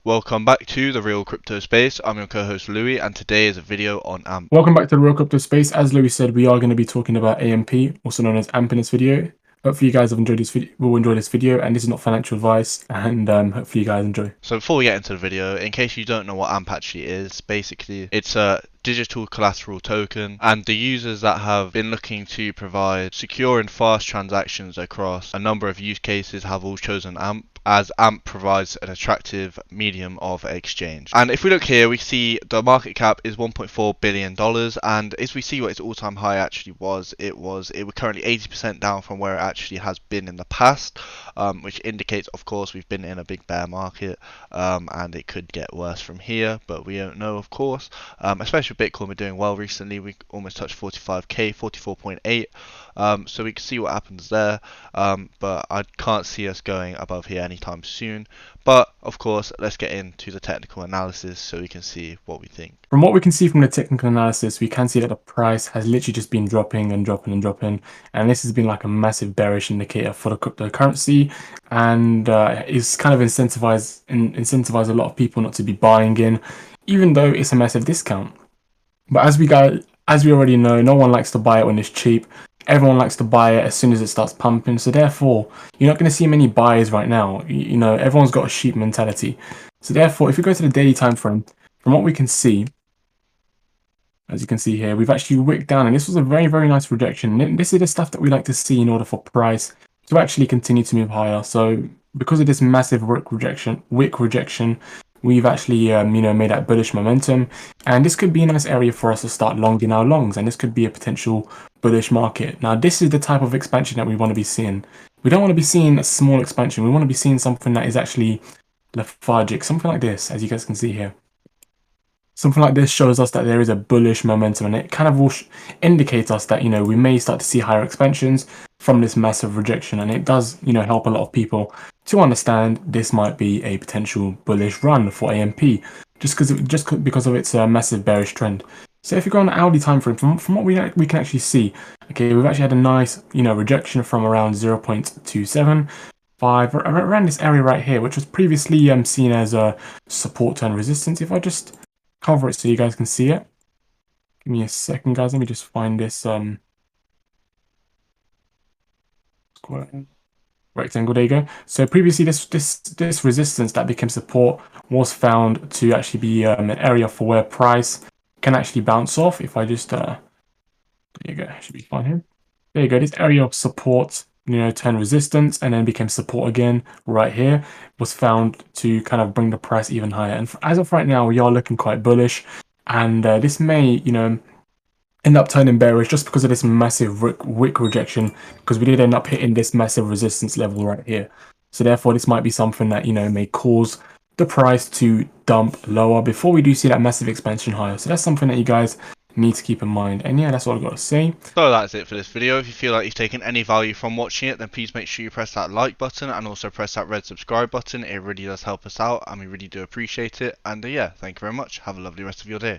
Welcome back to the Real Crypto Space. I'm your co-host Louis, and today is a video on AMP. Welcome back to the Real Crypto Space. As Louis said, we are going to be talking about AMP, also known as AMP in this video. Hopefully you guys have enjoyed this video, will enjoy this video, and this is not financial advice, and hopefully you guys enjoy. So before we get into the video, in case you don't know what AMP actually is, basically it's a digital collateral token, and the users that have been looking to provide secure and fast transactions across a number of use cases have all chosen AMP, as AMP provides an attractive medium of exchange. And if we look here, we see the market cap is $1.4 billion, and as we see what its all-time high actually was, it was currently 80% down from where it actually has been in the past, which indicates, of course, we've been in a big bear market, and it could get worse from here, but we don't know, of course. Especially with Bitcoin, we're doing well recently. We almost touched 45k, 44.8. So we can see what happens there, but I can't see us going above here anytime soon. But of course, let's get into the technical analysis so we can see what we think. From what we can see from the technical analysis, we can see that the price has literally just been dropping and dropping and dropping, and this has been like a massive bearish indicator for the cryptocurrency, and it's kind of incentivize a lot of people not to be buying in, even though it's a massive discount. But as we already know, no one likes to buy it when it's cheap. Everyone likes to buy it as soon as it starts pumping. So therefore, you're not going to see many buyers right now. You know, everyone's got a sheep mentality. So therefore, if we go to the daily time frame, from what we can see, as you can see here, we've actually wicked down, and this was a very, very nice rejection. And this is the stuff that we like to see in order for price to actually continue to move higher. So because of this massive wick rejection, we've actually made that bullish momentum, and this could be a nice area for us to start longing our longs, and this could be a potential bullish market. Now, this is the type of expansion that we want to be seeing. We don't want to be seeing a small expansion. We want to be seeing something that is actually lethargic, something like this, as you guys can see here. Something like this shows us that there is a bullish momentum, and it kind of will indicate us that, we may start to see higher expansions from this massive rejection, and it does, help a lot of people to understand this might be a potential bullish run for AMP, just because of its massive bearish trend. So if you go on the hourly time frame, from what we can actually see, okay, we've actually had a nice, rejection from around 0.275 around this area right here, which was previously seen as a support turn resistance. If I just cover it so you guys can see it. Give me a second, guys. Let me just find this rectangle. There you go. So previously, this resistance that became support was found to actually be an area for where price can actually bounce off. If I just there you go, should be fine here. There you go. This area of support, turn resistance, and then became support again right here, was found to kind of bring the price even higher. And as of right now, we are looking quite bullish, and this may, end up turning bearish just because of this massive wick rejection, because we did end up hitting this massive resistance level right here. So therefore, this might be something that, may cause the price to dump lower before we do see that massive expansion higher. So that's something that you guys need to keep in mind. And yeah, that's all I've got to say. So that's it for this video. If you feel like you've taken any value from watching it, then please make sure you press that like button and also press that red subscribe button. It really does help us out, and we really do appreciate it. And yeah, thank you very much. Have a lovely rest of your day.